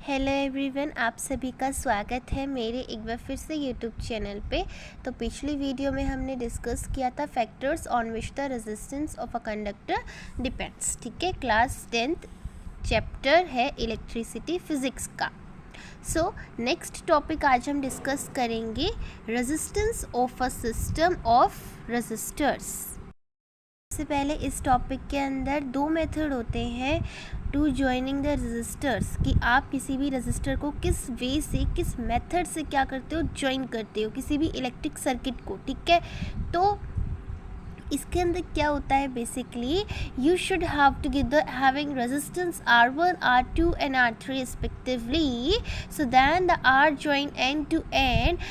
Hello everyone, आप सभी का स्वागत है मेरे एक बार फिर से यूट्यूब चैनल पे। तो पिछली वीडियो में हमने डिस्कस किया था factors on which the resistance of a conductor depends. ठीक है, क्लास 10th चैप्टर है इलेक्ट्रिसिटी फिजिक्स का। सो नेक्स्ट टॉपिक आज हम डिस्कस करेंगे resistance of a system of resistors. सबसे पहले इस टॉपिक के अंदर दो मेथड होते हैं टू जॉइनिंग द रेजिस्टर्स, कि आप किसी भी रेजिस्टर को किस वे से, किस मेथड से क्या करते हो, ज्वाइन करते हो किसी भी इलेक्ट्रिक सर्किट को। ठीक है, तो इसके अंदर क्या होता है, basically you should have together having resistance R1, R2 and R3 respectively, so then the R join end to end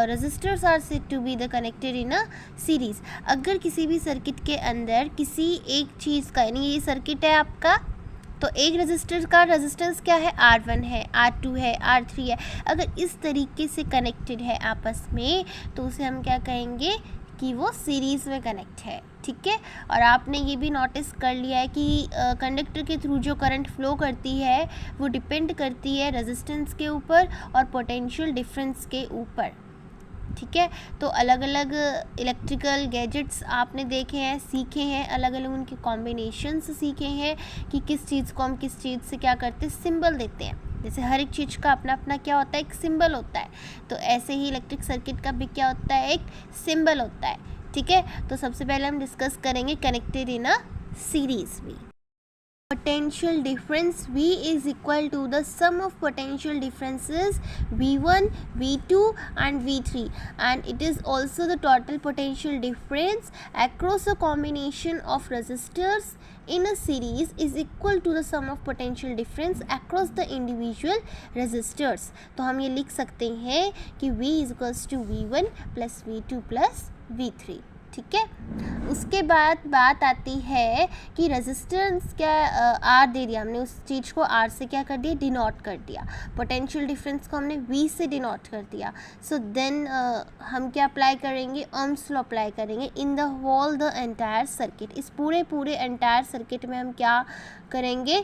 resistors are said to be the connected in a series। अगर किसी भी सर्किट के अंदर किसी एक चीज़ का, यानी ये सर्किट है आपका, तो एक रेजिस्टर का रेजिस्टेंस क्या है, R1 है, R2 है, R3 है। अगर इस तरीके से कनेक्टेड है आपस में तो उसे हम क्या कहेंगे कि वो सीरीज़ में कनेक्ट है। ठीक है, और आपने ये भी नोटिस कर लिया है कि कंडक्टर के थ्रू जो करंट फ्लो करती है वो डिपेंड करती है रेजिस्टेंस के ऊपर और पोटेंशियल डिफरेंस के ऊपर। ठीक है, तो अलग अलग इलेक्ट्रिकल गैजेट्स आपने देखे हैं, सीखे हैं, अलग अलग उनके कॉम्बिनेशंस सीखे हैं कि किस चीज़ को हम किस चीज़ से क्या करते हैं, सिंबल देते हैं। जैसे हर एक चीज़ का अपना अपना क्या होता है, एक सिंबल होता है, तो ऐसे ही इलेक्ट्रिक सर्किट का भी क्या होता है, एक सिंबल होता है। ठीक है, तो सबसे पहले हम डिस्कस करेंगे कनेक्टेड इन अ सीरीज में। Potential difference V is equal to the sum of potential differences V1, V2 and V3, and it is also the total potential difference across a combination of resistors in a series is equal to the sum of potential difference across the individual resistors। तो हम ये लिख सकते हैं कि V is equals to V1 plus V2 plus V3। ठीक है, उसके बाद बात आती है कि रेजिस्टेंस क्या आर दे दिया हमने, उस चीज़ को आर से क्या कर दिया, डिनोट कर दिया। पोटेंशियल डिफरेंस को हमने वी से डिनोट कर दिया। सो देन हम क्या अप्लाई करेंगे, ओम्स लॉ अप्लाई करेंगे in the whole the entire circuit. इस पूरे एंटायर सर्किट में हम क्या करेंगे,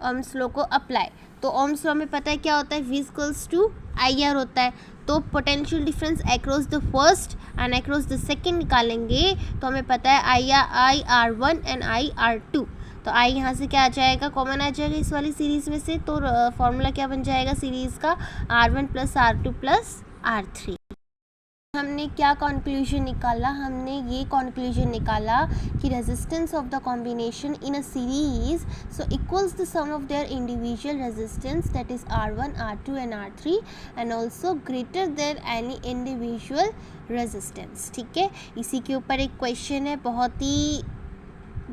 ओम्स लॉ को अप्लाई। तो ओम्स लॉ में पता है क्या होता है, V इक्वल्स टू IR होता है। तो potential difference across the first and across the second निकालेंगे तो हमें पता है IR1 एंड IR2। तो I यहाँ से क्या आ जाएगा, कॉमन आ जाएगा इस वाली सीरीज़ में से। तो फॉर्मूला क्या बन जाएगा सीरीज़ का, R1 plus R2 plus R3। हमने क्या कंक्लूजन निकाला, हमने ये कंक्लूजन निकाला कि resistance of the combination in a series so equals the sum of their individual resistance, that is R1, R2 and R3 and also greater than any individual resistance. ठीक है, इसी के ऊपर एक क्वेश्चन है, बहुत ही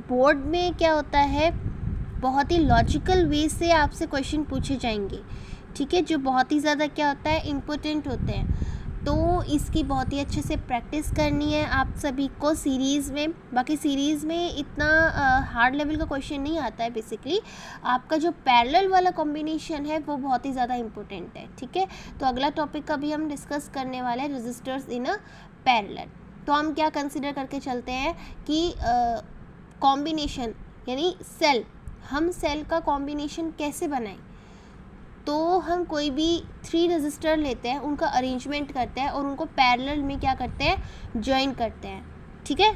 बोर्ड में क्या होता है, बहुत ही लॉजिकल वे से आपसे क्वेश्चन पूछे जाएंगे। ठीक है, जो बहुत ही ज़्यादा क्या होता है, इम्पोर्टेंट होते हैं। तो इसकी बहुत ही अच्छे से प्रैक्टिस करनी है आप सभी को सीरीज़ में। बाकी सीरीज़ में इतना हार्ड लेवल का क्वेश्चन नहीं आता है। बेसिकली आपका जो पैरेलल वाला कॉम्बिनेशन है वो बहुत ही ज़्यादा इम्पोर्टेंट है। ठीक है, तो अगला टॉपिक का भी हम डिस्कस करने वाले हैं, रेजिस्टर्स इन अ पैरेलल। तो हम क्या कंसिडर करके चलते हैं कि कॉम्बिनेशन यानी सेल, हम सेल का कॉम्बिनेशन कैसे बनाएं। तो हम कोई भी 3 रेजिस्टर लेते हैं, उनका अरेंजमेंट करते हैं और उनको पैरेलल में क्या करते हैं, ज्वाइन करते हैं। ठीक है,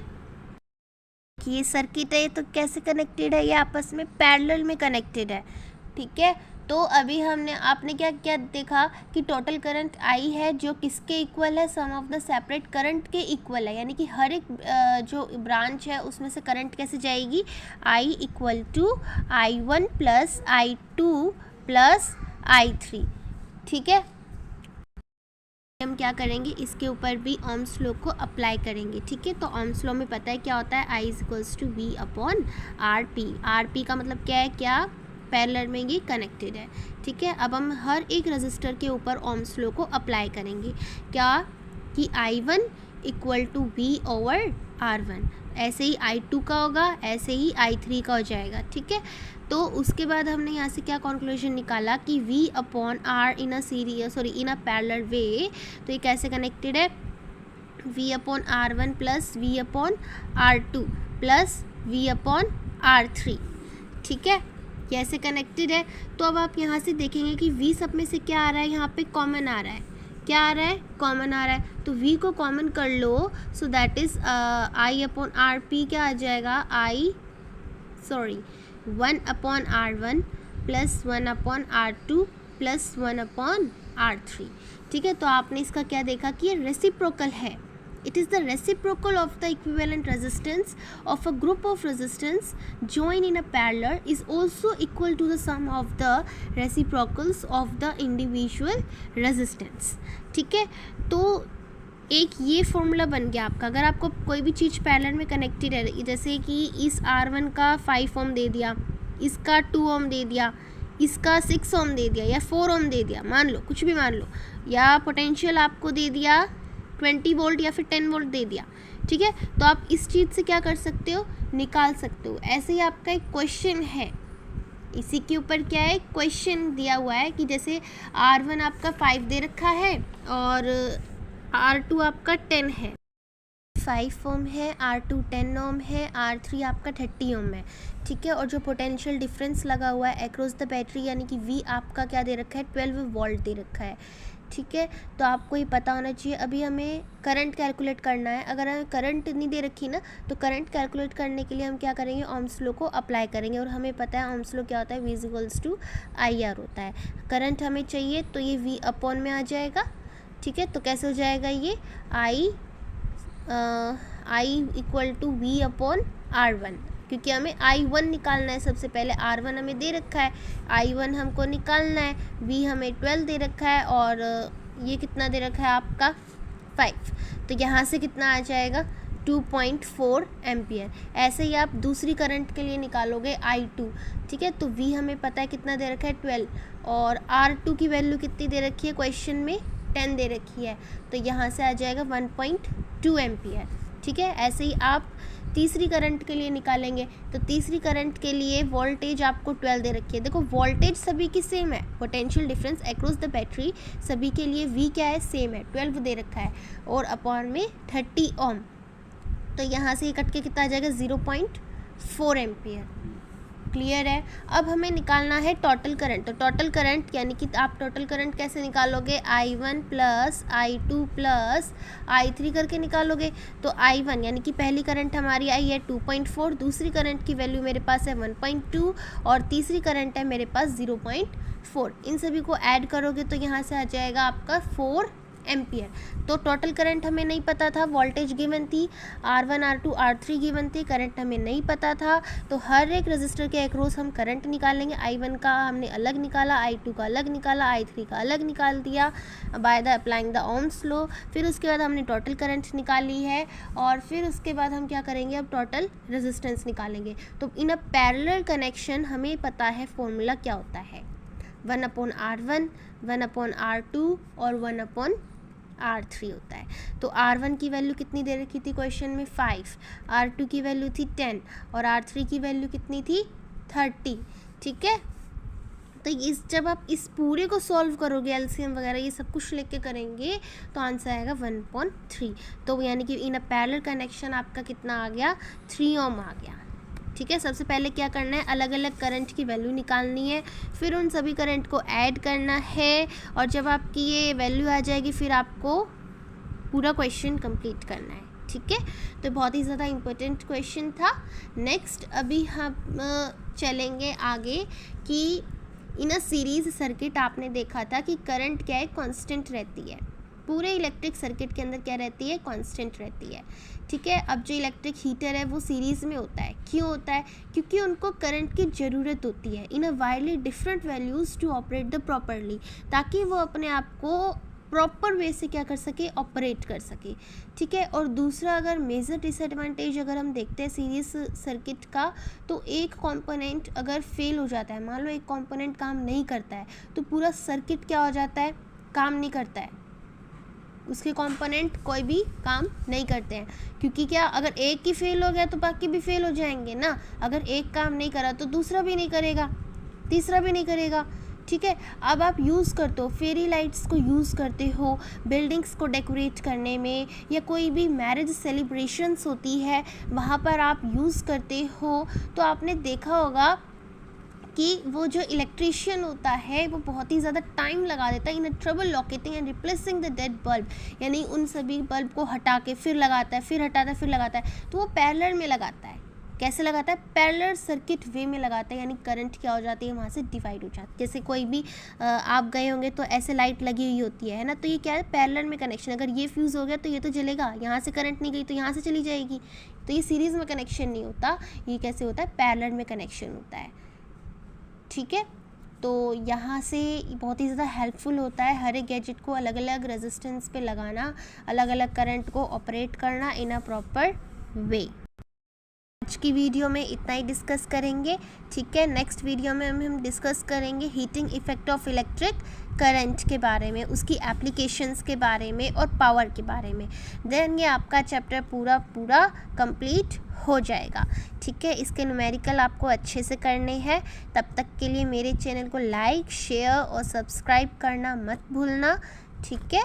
कि ये सर्किट है तो कैसे कनेक्टेड है, ये आपस में पैरेलल में कनेक्टेड है। ठीक है, तो अभी आपने क्या क्या देखा कि टोटल करंट I है जो किसके इक्वल है, सम ऑफ द सेपरेट करंट के इक्वल है। यानी कि हर एक जो ब्रांच है उसमें से करंट कैसे जाएगी, I equal to I1 plus I2 plus I3। ठीक है, हम क्या करेंगे, इसके ऊपर भी ओम्स लॉ को अप्लाई करेंगे। ठीक है, तो ओम्स लॉ में पता है क्या होता है, I is equals to V upon RP। RP का मतलब क्या है, क्या पैरेलल में ये कनेक्टेड है। ठीक है, अब हम हर एक रजिस्टर के ऊपर ओम्स लॉ को अप्लाई करेंगे, क्या कि I1 equal to V over R1, ऐसे ही I2 का होगा, ऐसे ही I3 का हो जाएगा। ठीक है, तो उसके बाद हमने यहाँ से क्या कंक्लूजन निकाला कि V upon R in a parallel way. तो ये कैसे कनेक्टेड है, V upon R1 plus V upon R2 plus V upon R3। ठीक है, ये ऐसे कनेक्टेड है। तो अब आप यहाँ से देखेंगे कि v सब में से क्या आ रहा है, यहाँ पे कॉमन आ रहा है। क्या आ रहा है? कॉमन आ रहा है। तो v को कॉमन कर लो, so that is i upon R P क्या आ जाएगा, 1/r1 plus 1/r2 plus 1/r3। ठीक है, तो आपने इसका क्या देखा कि ये रेसिप्रोकल है। It is the reciprocal of the equivalent resistance of a group of resistance joined in a parallel is also equal to the sum of the reciprocals of the individual resistance। ठीक है, तो एक ये formula बन गया आपका। अगर आपको कोई भी चीज़ पैरेलल में कनेक्टेड है, जैसे कि इस R1 का 5 ओम दे दिया, इसका 2 ओम दे दिया, इसका 6 ओम दे दिया या 4 ओम दे दिया, मान लो कुछ भी मान लो, या पोटेंशियल आपको दे दिया 20 वोल्ट या फिर 10 वोल्ट दे दिया। ठीक है, तो आप इस चीज़ से क्या कर सकते हो, निकाल सकते हो। ऐसे ही आपका एक क्वेश्चन है, इसी के ऊपर क्या है, क्वेश्चन दिया हुआ है कि जैसे R1 आपका 5 दे रखा है और R2 आपका 10 है, 5 ओम है, R2 10 ओम है, R3 आपका 30 ओम है। ठीक है, और जो पोटेंशियल डिफरेंस लगा हुआ है अक्रॉस द बैटरी यानी कि V आपका क्या दे रखा है, 12 वोल्ट दे रखा है। ठीक है, तो आपको ये पता होना चाहिए। अभी हमें करंट कैलकुलेट करना है। अगर हमें करंट नहीं दे रखी ना, तो करंट कैलकुलेट करने के लिए हम क्या करेंगे, ओम्स लॉ को अप्लाई करेंगे। और हमें पता है ओम्स लॉ क्या होता है, V = IR होता है। करंट हमें चाहिए तो ये V अपॉन में आ जाएगा। ठीक है, तो कैसे हो जाएगा ये, I = V अपॉन R1, क्योंकि हमें I1 निकालना है। सबसे पहले R1 हमें दे रखा है, I1 हमको निकालना है, V हमें 12 दे रखा है और ये कितना दे रखा है आपका 5। तो यहाँ से कितना आ जाएगा 2.4 एम्पियर। ऐसे ही आप दूसरी करंट के लिए निकालोगे I2। ठीक है, तो V हमें पता है कितना दे रखा है 12 और R2 की वैल्यू कितनी दे रखी है, क्वेश्चन में 10 दे रखी है, तो यहाँ से आ जाएगा 1.2 एम्पियर। ठीक है, ऐसे ही आप तीसरी करंट के लिए निकालेंगे। तो तीसरी करंट के लिए वोल्टेज आपको 12 दे रखी है। देखो वोल्टेज सभी की सेम है, potential difference across the battery सभी के लिए V क्या है, सेम है, 12 दे रखा है और अपॉन में 30 ओम। तो यहाँ से ये कट के कितना आ जाएगा 0.4 एम्पियर। क्लियर है। अब हमें निकालना है टोटल करंट। तो टोटल करंट यानी कि आप टोटल करंट कैसे निकालोगे, I1 plus I2 plus I3 करके निकालोगे। तो I1 यानी कि पहली करंट हमारी आई है 2.4, दूसरी करंट की वैल्यू मेरे पास है 1.2 और तीसरी करंट है मेरे पास 0.4। इन सभी को ऐड करोगे तो यहाँ से आ जाएगा आपका 4 एम्पियर। तो टोटल करंट हमें नहीं पता था, वोल्टेज गिवन थी, R1 R2 R3 गिवन थी, करंट हमें नहीं पता था। तो हर एक रजिस्टर के अक्रॉस हम करंट निकालेंगे। I1 का हमने अलग निकाला, I2 का अलग निकाला, I3 का अलग निकाल दिया by the applying the Ohm's law. फिर उसके बाद हमने टोटल करंट निकाली है और फिर उसके बाद हम क्या करेंगे, अब टोटल रेजिस्टेंस निकालेंगे। तो इन अ पैरेलल कनेक्शन हमें पता है फॉर्मूला क्या होता है, 1/R1, 1/R2 और 1/R3 होता है। तो R1 की वैल्यू कितनी दे रखी थी क्वेश्चन में 5, R2 की वैल्यू थी 10 और R3 की वैल्यू कितनी थी 30। ठीक है, तो इस जब आप इस पूरे को सॉल्व करोगे, एलसीएम वगैरह ये सब कुछ लेके करेंगे तो आंसर आएगा 1.3। तो यानी कि इन अ पैरेलल कनेक्शन आपका कितना आ गया, 3 ओम आ गया। ठीक है, सबसे पहले क्या करना है, अलग अलग करंट की वैल्यू निकालनी है, फिर उन सभी करंट को ऐड करना है और जब आपकी ये वैल्यू आ जाएगी फिर आपको पूरा क्वेश्चन कंप्लीट करना है। ठीक है, तो बहुत ही ज़्यादा इम्पोर्टेंट क्वेश्चन था। नेक्स्ट अभी हम चलेंगे आगे कि इन अ सीरीज़ सर्किट आपने देखा था कि करंट क्या है, कांस्टेंट रहती है। पूरे इलेक्ट्रिक सर्किट के अंदर क्या रहती है, कांस्टेंट रहती है। ठीक है, अब जो इलेक्ट्रिक हीटर है वो सीरीज़ में होता है। क्यों होता है, क्योंकि उनको करंट की ज़रूरत होती है in a widely different values to operate the properly, ताकि वो अपने आप को प्रॉपर वे से क्या कर सके, ऑपरेट कर सके। ठीक है, और दूसरा अगर मेजर डिसएडवांटेज अगर हम देखते हैं सीरीज सर्किट का, तो एक कंपोनेंट अगर फेल हो जाता है, मान लो एक कंपोनेंट काम नहीं करता है, तो पूरा सर्किट क्या हो जाता है, काम नहीं करता है, उसके कंपोनेंट कोई भी काम नहीं करते हैं। क्योंकि क्या, अगर एक ही फेल हो गया तो बाकी भी फेल हो जाएंगे ना। अगर एक काम नहीं करा तो दूसरा भी नहीं करेगा, तीसरा भी नहीं करेगा। ठीक है, अब आप यूज़ करते हो, फेरी लाइट्स को यूज़ करते हो बिल्डिंग्स को डेकोरेट करने में, या कोई भी मैरिज सेलिब्रेशंस होती है वहाँ पर आप यूज़ करते हो, तो आपने देखा होगा कि वो जो इलेक्ट्रीशियन होता है वो बहुत ही ज़्यादा टाइम लगा देता है in a trouble locating and replacing the dead bulb, यानी उन सभी बल्ब को हटा के फिर लगाता है, फिर हटाता है, फिर लगाता है। तो वो पैरेलल में लगाता है। कैसे लगाता है? पैरेलल सर्किट वे में लगाता है, यानी करंट क्या हो जाती है वहाँ से डिवाइड हो जाती है। जैसे कोई भी आप गए होंगे तो ऐसे लाइट लगी हुई होती है ना, तो ये क्या है? पैरेलल में कनेक्शन। अगर ये फ्यूज़ हो गया तो ये तो जलेगा, यहाँ से करंट नहीं गई तो यहाँ से चली जाएगी, तो ये सीरीज़ में कनेक्शन नहीं होता। ये कैसे होता है? पैरेलल में कनेक्शन होता है। ठीक है, तो यहाँ से बहुत ही ज़्यादा हेल्पफुल होता है हर एक गैजेट को अलग अलग रेजिस्टेंस पे लगाना, अलग अलग करंट को ऑपरेट करना इन अ प्रॉपर वे। आज की वीडियो में इतना ही डिस्कस करेंगे। ठीक है, नेक्स्ट वीडियो में हम डिस्कस करेंगे heating effect of electric current के बारे में, उसकी एप्लीकेशंस के बारे में और पावर के बारे में। देन ये आपका चैप्टर पूरा कंप्लीट हो जाएगा। ठीक है, इसके न्यूमेरिकल आपको अच्छे से करने हैं। तब तक के लिए मेरे चैनल को लाइक, शेयर और सब्सक्राइब करना मत भूलना। ठीक है,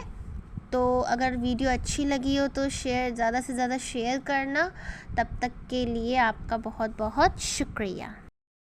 तो अगर वीडियो अच्छी लगी हो तो ज़्यादा से ज़्यादा शेयर करना। तब तक के लिए आपका बहुत बहुत शुक्रिया।